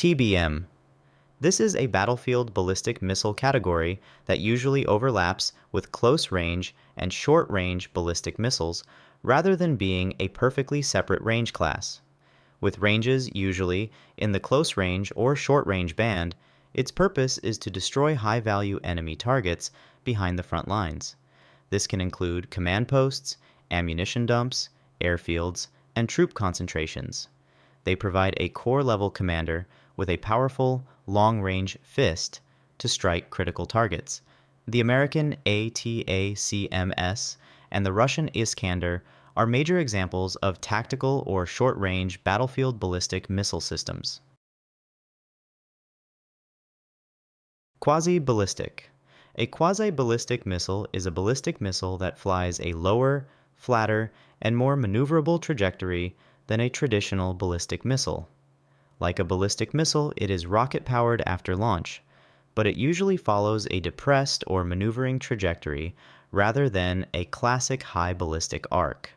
TBM. This is a battlefield ballistic missile category that usually overlaps with close-range and short-range ballistic missiles rather than being a perfectly separate range class. With ranges usually in the close-range or short-range band, its purpose is to destroy high-value enemy targets behind the front lines. This can include command posts, ammunition dumps, airfields, and troop concentrations. They provide a core-level commander with a powerful, long-range fist to strike critical targets. The American ATACMS and the Russian Iskander are major examples of tactical or short-range battlefield ballistic missile systems. Quasi-Ballistic. A quasi-ballistic missile is a ballistic missile that flies a lower, flatter, and more maneuverable trajectory than a traditional ballistic missile. Like a ballistic missile, it is rocket-powered after launch, but it usually follows a depressed or maneuvering trajectory rather than a classic high ballistic arc.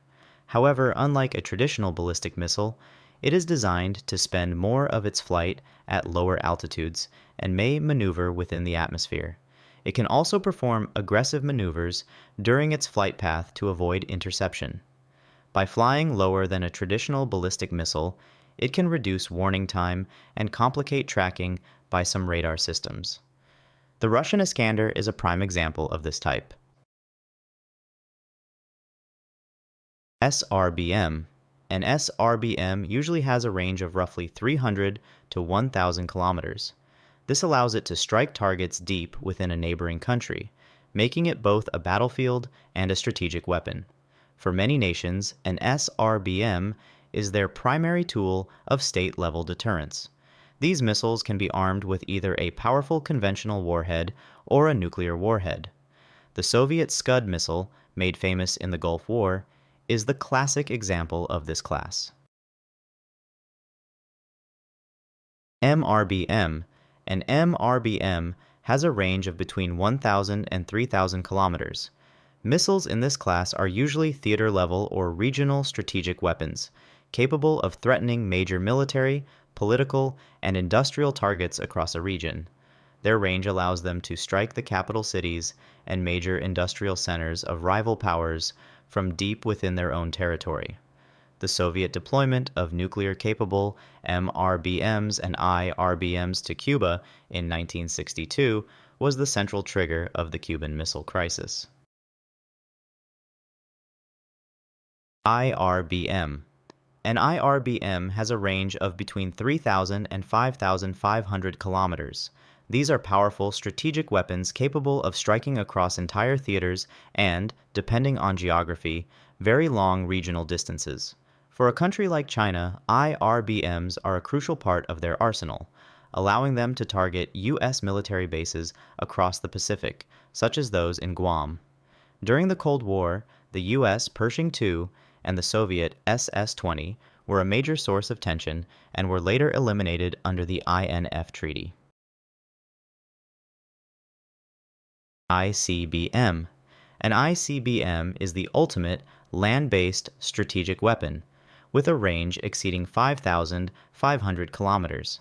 However, unlike a traditional ballistic missile, it is designed to spend more of its flight at lower altitudes and may maneuver within the atmosphere. It can also perform aggressive maneuvers during its flight path to avoid interception. By flying lower than a traditional ballistic missile, it can reduce warning time and complicate tracking by some radar systems. The Russian Iskander is a prime example of this type. SRBM. An SRBM usually has a range of roughly 300 to 1,000 kilometers. This allows it to strike targets deep within a neighboring country, making it both a battlefield and a strategic weapon. For many nations, an SRBM is their primary tool of state-level deterrence. These missiles can be armed with either a powerful conventional warhead or a nuclear warhead. The Soviet Scud missile, made famous in the Gulf War, is the classic example of this class. MRBM. An MRBM has a range of between 1,000 and 3,000 kilometers. Missiles in this class are usually theater-level or regional strategic weapons, capable of threatening major military, political, and industrial targets across a region. Their range allows them to strike the capital cities and major industrial centers of rival powers from deep within their own territory. The Soviet deployment of nuclear-capable MRBMs and IRBMs to Cuba in 1962 was the central trigger of the Cuban Missile Crisis. IRBM. An IRBM has a range of between 3,000 and 5,500 kilometers. These are powerful strategic weapons capable of striking across entire theaters and, depending on geography, very long regional distances. For a country like China, IRBMs are a crucial part of their arsenal, allowing them to target U.S. military bases across the Pacific, such as those in Guam. During the Cold War, the U.S. Pershing II and the Soviet SS-20 were a major source of tension and were later eliminated under the INF Treaty. ICBM. An ICBM is the ultimate land-based strategic weapon, with a range exceeding 5,500 kilometers.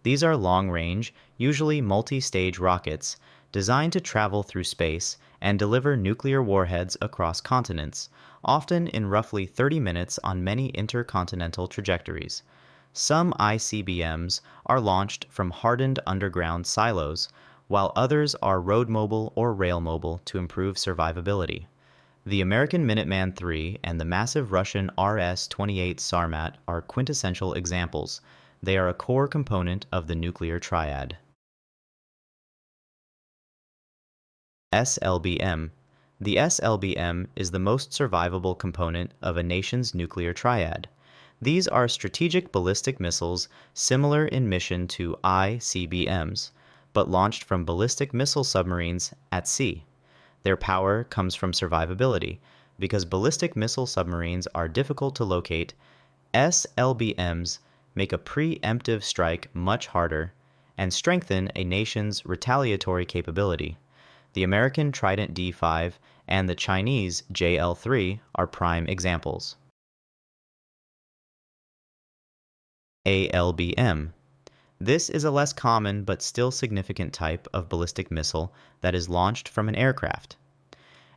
These are long-range, usually multi-stage rockets designed to travel through space and deliver nuclear warheads across continents, often in roughly 30 minutes on many intercontinental trajectories. Some ICBMs are launched from hardened underground silos, while others are road-mobile or rail-mobile to improve survivability. The American Minuteman III and the massive Russian RS-28 Sarmat are quintessential examples. They are a core component of the nuclear triad. SLBM. The SLBM is the most survivable component of a nation's nuclear triad. These are strategic ballistic missiles similar in mission to ICBMs, but launched from ballistic missile submarines at sea. Their power comes from survivability. Because ballistic missile submarines are difficult to locate, SLBMs make a preemptive strike much harder and strengthen a nation's retaliatory capability. The American Trident D5 and the Chinese JL-3 are prime examples. ALBM. This is a less common but still significant type of ballistic missile that is launched from an aircraft.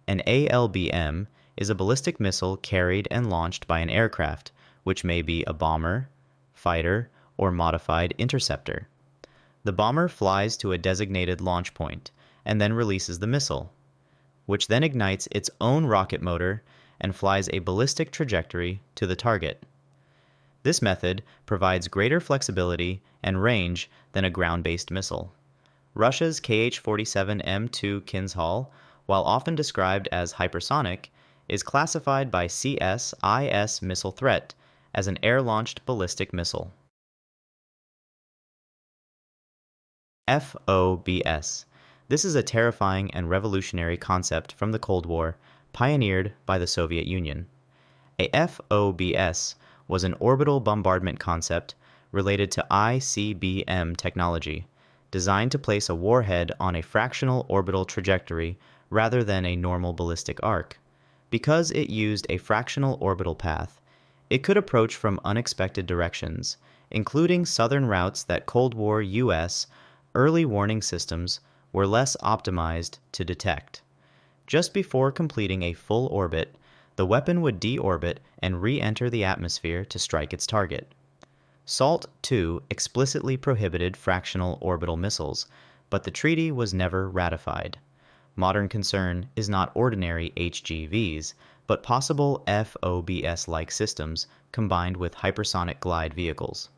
An ALBM is a ballistic missile carried and launched by an aircraft, which may be a bomber, fighter, or modified interceptor. The bomber flies to a designated launch point and then releases the missile, which then ignites its own rocket motor and flies a ballistic trajectory to the target. This method provides greater flexibility and range than a ground-based missile. Russia's Kh-47M2 Kinzhal, while often described as hypersonic, is classified by CSIS Missile Threat as an air-launched ballistic missile. FOBS. This is a terrifying and revolutionary concept from the Cold War, pioneered by the Soviet Union. A FOBS was an orbital bombardment concept related to ICBM technology, designed to place a warhead on a fractional orbital trajectory rather than a normal ballistic arc. Because it used a fractional orbital path, it could approach from unexpected directions, including southern routes that Cold War U.S. early warning systems were less optimized to detect. Just before completing a full orbit, the weapon would deorbit and re-enter the atmosphere to strike its target. SALT II explicitly prohibited fractional orbital missiles, but the treaty was never ratified. Modern concern is not ordinary HGVs, but possible FOBS-like systems combined with hypersonic glide vehicles.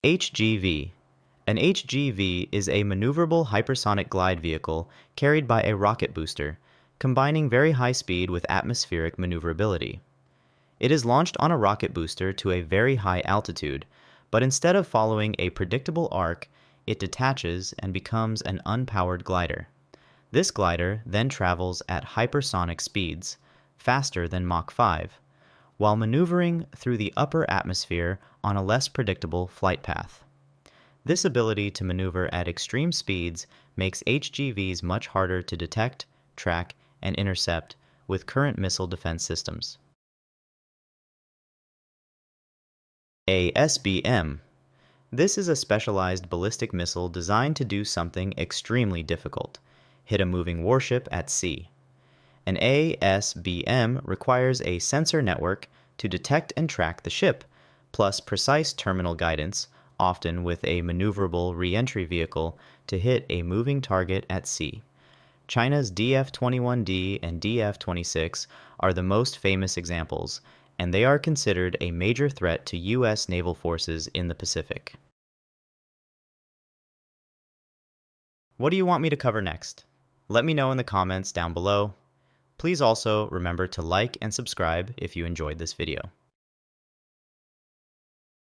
HGV. An HGV is a maneuverable hypersonic glide vehicle carried by a rocket booster, combining very high speed with atmospheric maneuverability. It is launched on a rocket booster to a very high altitude, but instead of following a predictable arc, it detaches and becomes an unpowered glider. This glider then travels at hypersonic speeds, faster than Mach 5, while maneuvering through the upper atmosphere on a less predictable flight path. This ability to maneuver at extreme speeds makes HGVs much harder to detect, track, and intercept with current missile defense systems. ASBM. This is a specialized ballistic missile designed to do something extremely difficult: hit a moving warship at sea. An ASBM requires a sensor network to detect and track the ship, plus precise terminal guidance, often with a maneuverable re-entry vehicle, to hit a moving target at sea. China's DF-21D and DF-26 are the most famous examples, and they are considered a major threat to U.S. naval forces in the Pacific. What do you want me to cover next? Let me know in the comments down below. Please also remember to like and subscribe if you enjoyed this video.